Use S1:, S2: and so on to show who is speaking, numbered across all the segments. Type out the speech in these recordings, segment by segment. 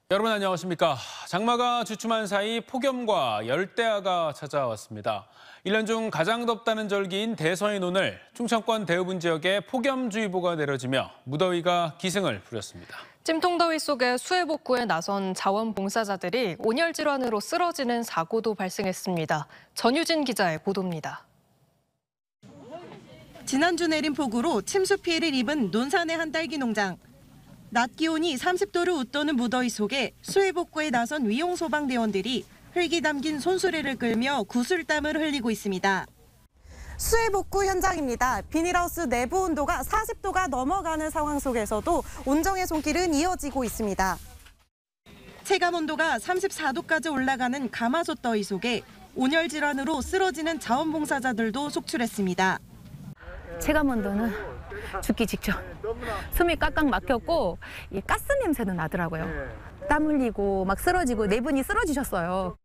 S1: 여러분 안녕하십니까. 장마가 주춤한 사이 폭염과 열대야가 찾아왔습니다. 1년 중 가장 덥다는 절기인 대서인 오늘 충청권 대부분 지역에 폭염주의보가 내려지며 무더위가 기승을 부렸습니다.
S2: 찜통더위 속에 수해 복구에 나선 자원봉사자들이 온열 질환으로 쓰러지는 사고도 발생했습니다. 전유진 기자의 보도입니다.
S3: 지난주 내린 폭우로 침수 피해를 입은 논산의 한 딸기 농장. 낮 기온이 30도를 웃도는 무더위 속에 수해 복구에 나선 위용소방대원들이 흙이 담긴 손수레를 끌며 구슬땀을 흘리고 있습니다.
S4: 수해 복구 현장입니다. 비닐하우스 내부 온도가 40도가 넘어가는 상황 속에서도 온정의 손길은 이어지고 있습니다.
S3: 체감 온도가 34도까지 올라가는 가마솥 더위 속에 온열 질환으로 쓰러지는 자원봉사자들도 속출했습니다.
S5: 체감 온도는 죽기 직전. 숨이 꽉꽉 막혔고 이 가스 냄새도 나더라고요. 땀 흘리고 막 쓰러지고 네 분이 쓰러지셨어요.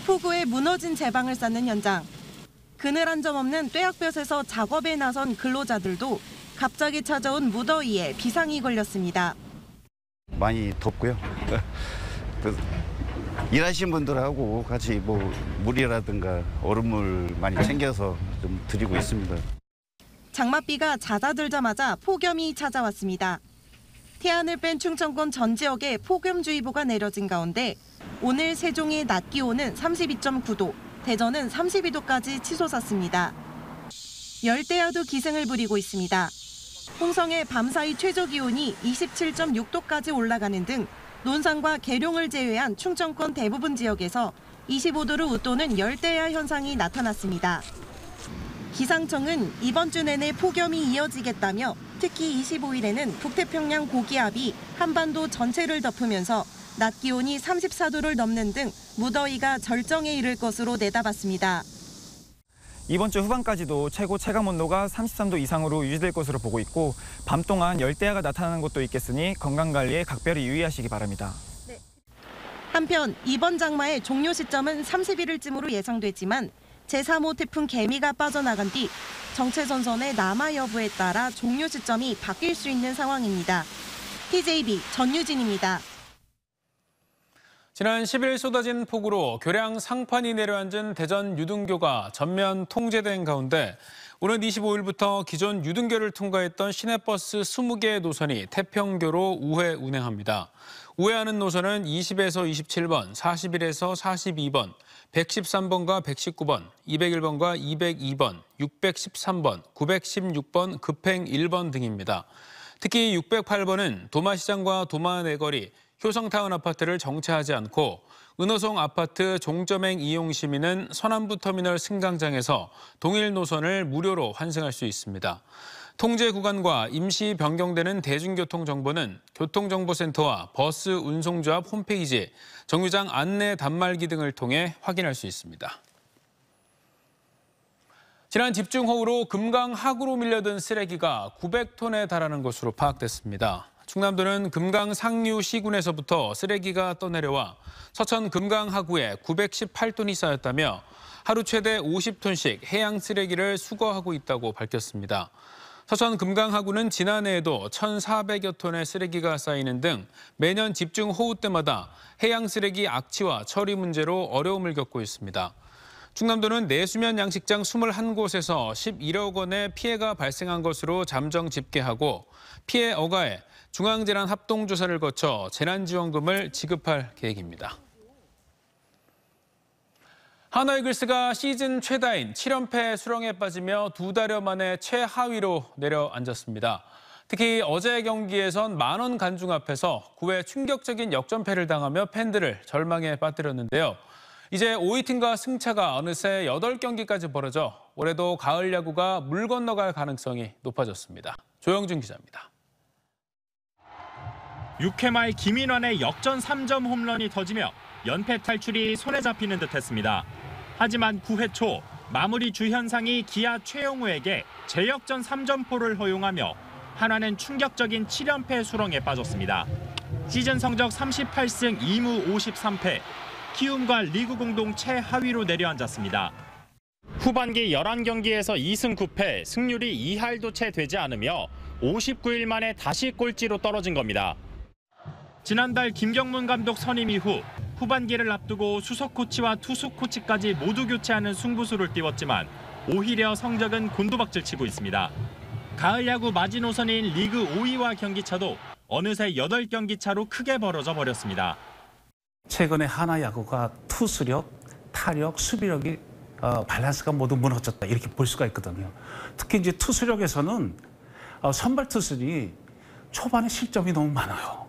S3: 폭우에 무너진 제방을 쌓는 현장. 그늘 한 점 없는 뙤약볕에서 작업에 나선 근로자들도 갑자기 찾아온 무더위에 비상이 걸렸습니다.
S6: 많이 덥고요. 일하시는 분들하고 같이 물이라든가 얼음물 많이 챙겨서 좀 드리고 있습니다.
S3: 장맛비가 잦아들자마자 폭염이 찾아왔습니다. 태안을 뺀 충청권 전 지역에 폭염주의보가 내려진 가운데 오늘 세종의 낮 기온은 32.9도, 대전은 32도까지 치솟았습니다. 열대야도 기승을 부리고 있습니다. 홍성의 밤사이 최저기온이 27.6도까지 올라가는 등 논산과 계룡을 제외한 충청권 대부분 지역에서 25도를 웃도는 열대야 현상이 나타났습니다. 기상청은 이번 주 내내 폭염이 이어지겠다며 특히 25일에는 북태평양 고기압이 한반도 전체를 덮으면서 낮 기온이 34도를 넘는 등 무더위가 절정에 이를 것으로 내다봤습니다.
S7: 이번 주 후반까지도 최고 체감 온도가 33도 이상으로 유지될 것으로 보고 있고 밤 동안 열대야가 나타나는 곳도 있겠으니 건강관리에 각별히 유의하시기 바랍니다.
S3: 한편 이번 장마의 종료 시점은 31일쯤으로 예상됐지만 제3호 태풍 개미가 빠져나간 뒤 정체전선의 남하 여부에 따라 종료 시점이 바뀔 수 있는 상황입니다. TJB 전유진입니다.
S1: 지난 10일 쏟아진 폭우로 교량 상판이 내려앉은 대전 유등교가 전면 통제된 가운데 오는 25일부터 기존 유등교를 통과했던 시내버스 20개의 노선이 태평교로 우회 운행합니다. 우회하는 노선은 20에서 27번, 41에서 42번, 113번과 119번, 201번과 202번, 613번, 916번, 급행 1번 등입니다. 특히 608번은 도마시장과 도마내거리, 효성타운 아파트를 정체하지 않고 은호송 아파트 종점행 이용 시민은 서남부터미널 승강장에서 동일 노선을 무료로 환승할 수 있습니다. 통제 구간과 임시 변경되는 대중교통 정보는 교통정보센터와 버스 운송조합 홈페이지, 정류장 안내 단말기 등을 통해 확인할 수 있습니다. 지난 집중호우로 금강 하구로 밀려든 쓰레기가 900톤에 달하는 것으로 파악됐습니다. 충남도는 금강 상류 시군에서부터 쓰레기가 떠내려와 서천 금강 하구에 918톤이 쌓였다며 하루 최대 50톤씩 해양 쓰레기를 수거하고 있다고 밝혔습니다. 서천 금강하구는 지난해에도 1,400여 톤의 쓰레기가 쌓이는 등 매년 집중호우 때마다 해양 쓰레기 악취와 처리 문제로 어려움을 겪고 있습니다. 충남도는 내수면 양식장 21곳에서 11억 원의 피해가 발생한 것으로 잠정 집계하고 피해 어가에 중앙재난 합동조사를 거쳐 재난지원금을 지급할 계획입니다. 하나이글스가 시즌 최다인 7연패 수렁에 빠지며 2달여 만에 최하위로 내려앉았습니다. 특히 어제 경기에선 만원 관중 앞에서 9회 충격적인 역전패를 당하며 팬들을 절망에 빠뜨렸는데요. 이제 5위 팀과 승차가 어느새 8경기까지 벌어져 올해도 가을 야구가 물 건너갈 가능성이 높아졌습니다. 조영준 기자입니다.
S8: 6회 말 김인환의 역전 3점 홈런이 터지며 연패 탈출이 손에 잡히는 듯했습니다. 하지만 9회 초 마무리 주현상이 기아 최영우에게 재역전 3점포를 허용하며 한화는 충격적인 7연패 수렁에 빠졌습니다. 시즌 성적 38승 2무 53패, 키움과 리그 공동 최하위로 내려앉았습니다. 후반기 11경기에서 2승 9패, 승률이 2할도 채 되지 않으며 59일 만에 다시 꼴찌로 떨어진 겁니다. 지난달 김경문 감독 선임 이후 후반기를 앞두고 수석 코치와 투수 코치까지 모두 교체하는 승부수를 띄웠지만 오히려 성적은 곤두박질 치고 있습니다. 가을 야구 마지노선인 리그 5위와 경기차도 어느새 8경기 차로 크게 벌어져 버렸습니다.
S9: 최근에 하나 야구가 투수력, 타력, 수비력이 밸런스가 모두 무너졌다 이렇게 볼 수가 있거든요. 특히 이제 투수력에서는 선발 투수들이 초반에 실점이 너무 많아요.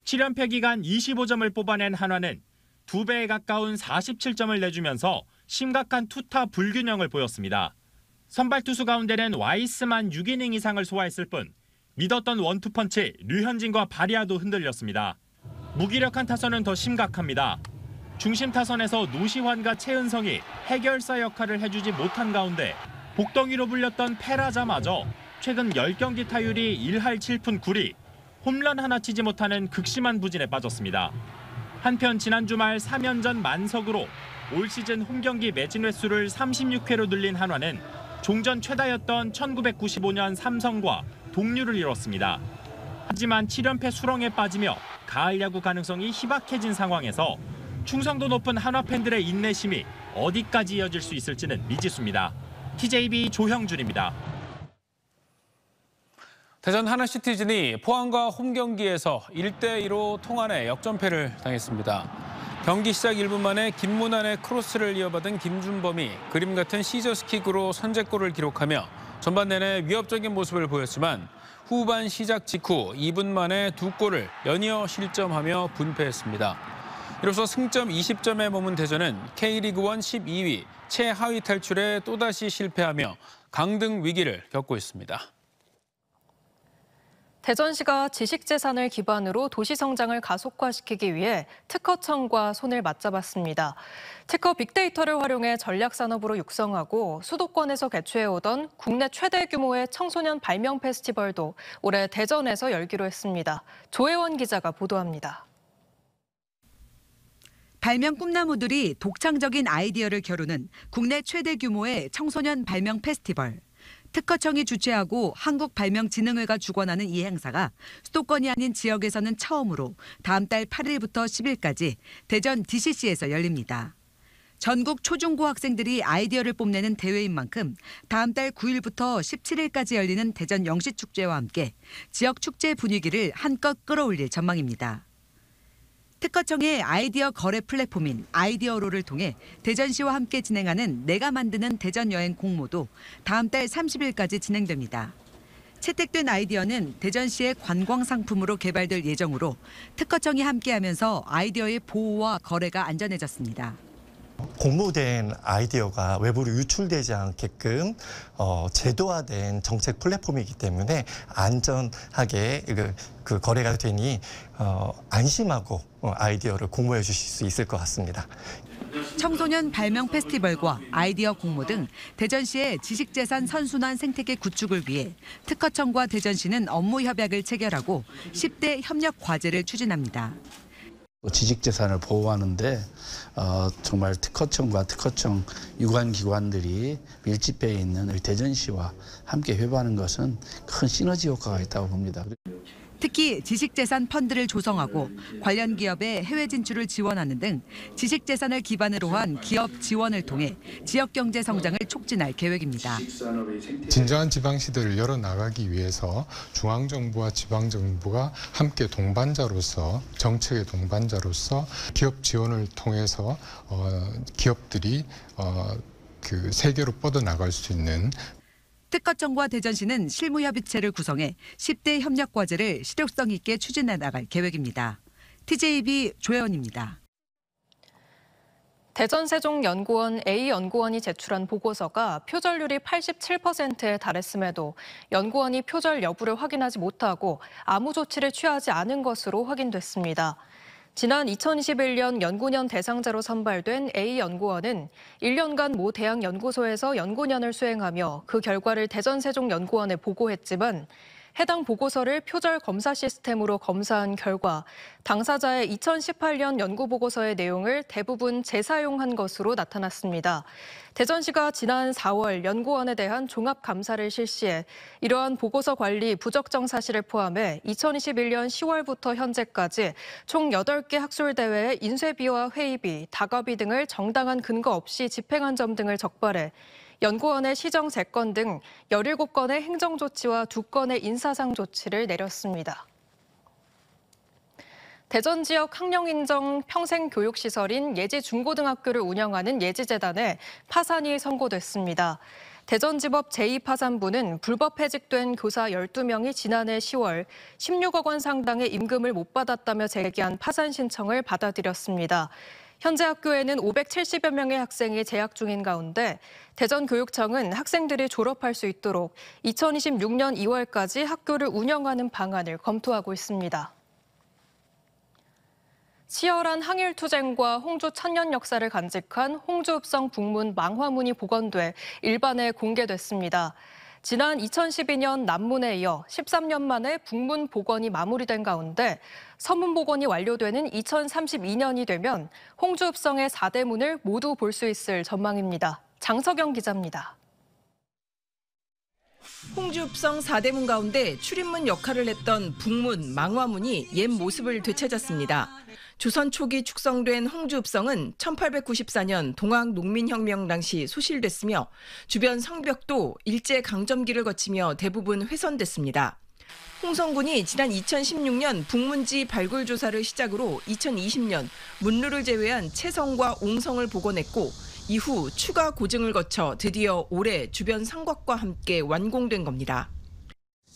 S8: 7연패 기간 25점을 뽑아낸 한화는 2배에 가까운 47점을 내주면서 심각한 투타 불균형을 보였습니다. 선발 투수 가운데는 와이스만 6이닝 이상을 소화했을 뿐 믿었던 원투펀치 류현진과 바리아도 흔들렸습니다. 무기력한 타선은 더 심각합니다. 중심 타선에서 노시환과 최은성이 해결사 역할을 해주지 못한 가운데 복덩이로 불렸던 페라자마저 최근 10경기 타율이 1할 7푼 9리, 홈런 하나 치지 못하는 극심한 부진에 빠졌습니다. 한편 지난 주말 3연전 만석으로 올 시즌 홈경기 매진 횟수를 36회로 늘린 한화는 종전 최다였던 1995년 삼성과 동률을 이뤘습니다. 하지만 7연패 수렁에 빠지며 가을 야구 가능성이 희박해진 상황에서 충성도 높은 한화 팬들의 인내심이 어디까지 이어질 수 있을지는 미지수입니다. TJB 조형준입니다.
S1: 대전 하나시티즌이 포항과 홈경기에서 1대2로 통안에 역전패를 당했습니다. 경기 시작 1분 만에 김문환의 크로스를 이어받은 김준범이 그림 같은 시저스킥으로 선제골을 기록하며 전반 내내 위협적인 모습을 보였지만 후반 시작 직후 2분 만에 2골을 연이어 실점하며 분패했습니다. 이로써 승점 20점에 머문 대전은 K리그1 12위 최하위 탈출에 또다시 실패하며 강등 위기를 겪고 있습니다.
S2: 대전시가 지식재산을 기반으로 도시 성장을 가속화시키기 위해 특허청과 손을 맞잡았습니다. 특허 빅데이터를 활용해 전략산업으로 육성하고 수도권에서 개최해오던 국내 최대 규모의 청소년 발명 페스티벌도 올해 대전에서 열기로 했습니다. 조혜원 기자가 보도합니다.
S10: 발명 꿈나무들이 독창적인 아이디어를 겨루는 국내 최대 규모의 청소년 발명 페스티벌. 특허청이 주최하고 한국발명진흥회가 주관하는 이 행사가 수도권이 아닌 지역에서는 처음으로 다음 달 8일부터 10일까지 대전 DCC에서 열립니다. 전국 초중고 학생들이 아이디어를 뽐내는 대회인 만큼 다음 달 9일부터 17일까지 열리는 대전 영시축제와 함께 지역 축제 분위기를 한껏 끌어올릴 전망입니다. 특허청의 아이디어 거래 플랫폼인 아이디어로를 통해 대전시와 함께 진행하는 내가 만드는 대전 여행 공모도 다음 달 30일까지 진행됩니다. 채택된 아이디어는 대전시의 관광 상품으로 개발될 예정으로 특허청이 함께하면서 아이디어의 보호와 거래가 안전해졌습니다.
S11: 공모된 아이디어가 외부로 유출되지 않게끔 제도화된 정책 플랫폼이기 때문에 안전하게 그 거래가 되니 안심하고 아이디어를 공모해 주실 수 있을 것 같습니다.
S10: 청소년 발명 페스티벌과 아이디어 공모 등 대전시의 지식재산 선순환 생태계 구축을 위해 특허청과 대전시는 업무 협약을 체결하고 10대 협력 과제를 추진합니다.
S12: 지식재산을 보호하는데 정말 특허청과 특허청 유관기관들이 밀집해 있는 우리 대전시와 함께 협업하는 것은 큰 시너지 효과가 있다고 봅니다.
S10: 특히 지식재산 펀드를 조성하고 관련 기업의 해외 진출을 지원하는 등 지식재산을 기반으로 한 기업 지원을 통해 지역 경제 성장을 촉진할 계획입니다.
S13: 진정한 지방시대를 열어나가기 위해서 중앙정부와 지방정부가 함께 동반자로서 정책의 동반자로서 기업 지원을 통해서 기업들이 그 세계로 뻗어나갈 수 있는
S10: 특허청과 대전시는 실무협의체를 구성해 10대 협력 과제를 실효성 있게 추진해 나갈 계획입니다. TJB 조혜원입니다.
S2: 대전세종연구원 A연구원이 제출한 보고서가 표절률이 87%에 달했음에도 연구원이 표절 여부를 확인하지 못하고 아무 조치를 취하지 않은 것으로 확인됐습니다. 지난 2021년 연구년 대상자로 선발된 A연구원은 1년간 모 대학 연구소에서 연구년을 수행하며 그 결과를 대전세종연구원에 보고했지만 해당 보고서를 표절 검사 시스템으로 검사한 결과 당사자의 2018년 연구보고서의 내용을 대부분 재사용한 것으로 나타났습니다. 대전시가 지난 4월 연구원에 대한 종합감사를 실시해 이러한 보고서 관리 부적정 사실을 포함해 2021년 10월부터 현재까지 총 8개 학술대회의 인쇄비와 회의비, 다과비 등을 정당한 근거 없이 집행한 점 등을 적발해 연구원의 시정 3건 등 17건의 행정조치와 2건의 인사상 조치를 내렸습니다. 대전 지역 학령인정 평생교육시설인 예지중고등학교를 운영하는 예지재단에 파산이 선고됐습니다. 대전지법 제2파산부는 불법 해직된 교사 12명이 지난해 10월 16억 원 상당의 임금을 못 받았다며 제기한 파산 신청을 받아들였습니다. 현재 학교에는 570여 명의 학생이 재학 중인 가운데 대전교육청은 학생들이 졸업할 수 있도록 2026년 2월까지 학교를 운영하는 방안을 검토하고 있습니다. 치열한 항일투쟁과 홍주 천년 역사를 간직한 홍주읍성 북문 망화문이 복원돼 일반에 공개됐습니다. 지난 2012년 남문에 이어 13년 만에 북문 복원이 마무리된 가운데 서문 복원이 완료되는 2032년이 되면 홍주읍성의 4대 문을 모두 볼 수 있을 전망입니다. 장석영 기자입니다.
S14: 홍주읍성 4대 문 가운데 출입문 역할을 했던 북문, 망화문이 옛 모습을 되찾았습니다. 조선 초기 축성된 홍주읍성은 1894년 동학농민혁명 당시 소실됐으며 주변 성벽도 일제강점기를 거치며 대부분 훼손됐습니다. 홍성군이 지난 2016년 북문지 발굴 조사를 시작으로 2020년 문루를 제외한 채성과 옹성을 복원했고 이후 추가 고증을 거쳐 드디어 올해 주변 성곽과 함께 완공된 겁니다.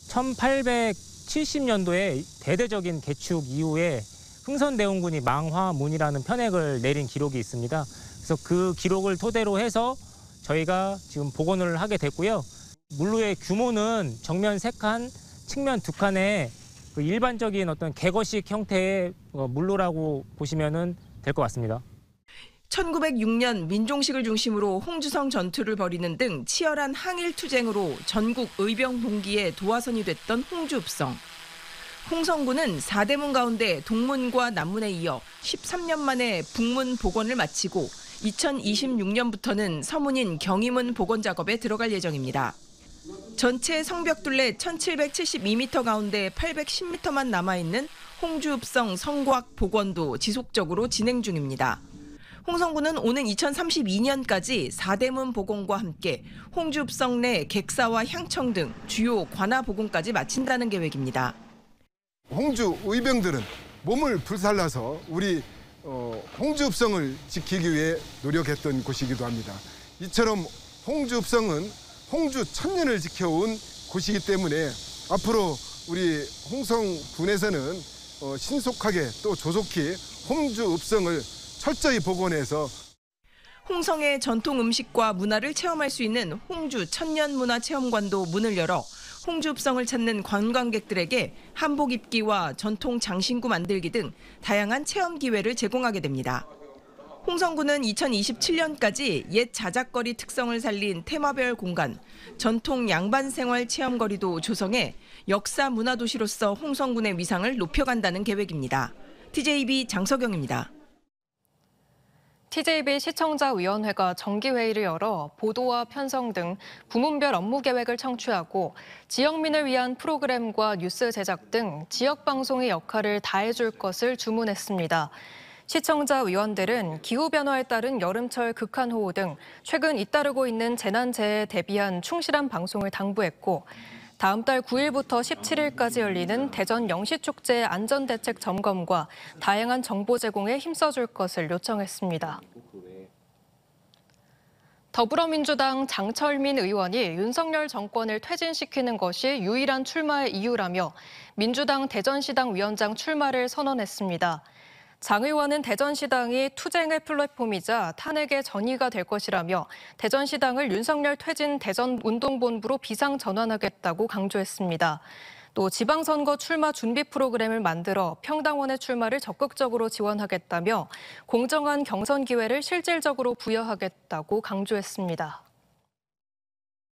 S15: 1870년도에 대대적인 개축 이후에 흥선대원군이 망화문이라는 편액을 내린 기록이 있습니다. 그래서 그 기록을 토대로 해서 저희가 지금 복원을 하게 됐고요. 문루의 규모는 정면 3칸, 측면 2칸의 그 일반적인 어떤 객거식 형태의 문루라고 보시면 될 것 같습니다.
S14: 1906년 민종식을 중심으로 홍주성 전투를 벌이는 등 치열한 항일투쟁으로 전국 의병 동기의 도화선이 됐던 홍주읍성. 홍성군은 4대 문 가운데 동문과 남문에 이어 13년 만에 북문 복원을 마치고 2026년부터는 서문인 경희문 복원 작업에 들어갈 예정입니다. 전체 성벽둘레 1772m 가운데 810m만 남아있는 홍주읍성 성곽 복원도 지속적으로 진행 중입니다. 홍성군은 오는 2032년까지 4대 문 복원과 함께 홍주읍성 내 객사와 향청 등 주요 관아 복원까지 마친다는 계획입니다.
S16: 홍주 의병들은 몸을 불살라서 우리 홍주읍성을 지키기 위해 노력했던 곳이기도 합니다. 이처럼 홍주읍성은 홍주 천년을 지켜온 곳이기 때문에 앞으로 우리 홍성군에서는 신속하게 또 조속히 홍주읍성을 철저히 복원해서
S14: 홍성의 전통 음식과 문화를 체험할 수 있는 홍주 천년문화체험관도 문을 열어 홍주읍성을 찾는 관광객들에게 한복 입기와 전통 장신구 만들기 등 다양한 체험 기회를 제공하게 됩니다. 홍성군은 2027년까지 옛 자작거리 특성을 살린 테마별 공간, 전통 양반생활 체험거리도 조성해 역사 문화도시로서 홍성군의 위상을 높여간다는 계획입니다. TJB 장석영입니다.
S2: TJB 시청자위원회가 정기회의를 열어 보도와 편성 등 부문별 업무 계획을 청취하고 지역민을 위한 프로그램과 뉴스 제작 등 지역 방송의 역할을 다해줄 것을 주문했습니다. 시청자위원들은 기후변화에 따른 여름철 극한호우 등 최근 잇따르고 있는 재난재해에 대비한 충실한 방송을 당부했고 다음 달 9일부터 17일까지 열리는 대전 영시축제 안전대책 점검과 다양한 정보 제공에 힘써줄 것을 요청했습니다. 더불어민주당 장철민 의원이 윤석열 정권을 퇴진시키는 것이 유일한 출마의 이유라며 민주당 대전시당 위원장 출마를 선언했습니다. 장 의원은 대전시당이 투쟁의 플랫폼이자 탄핵의 전의가 될 것이라며 대전시당을 윤석열 퇴진 대전운동본부로 비상전환하겠다고 강조했습니다. 또 지방선거 출마 준비 프로그램을 만들어 평당원의 출마를 적극적으로 지원하겠다며 공정한 경선 기회를 실질적으로 부여하겠다고 강조했습니다.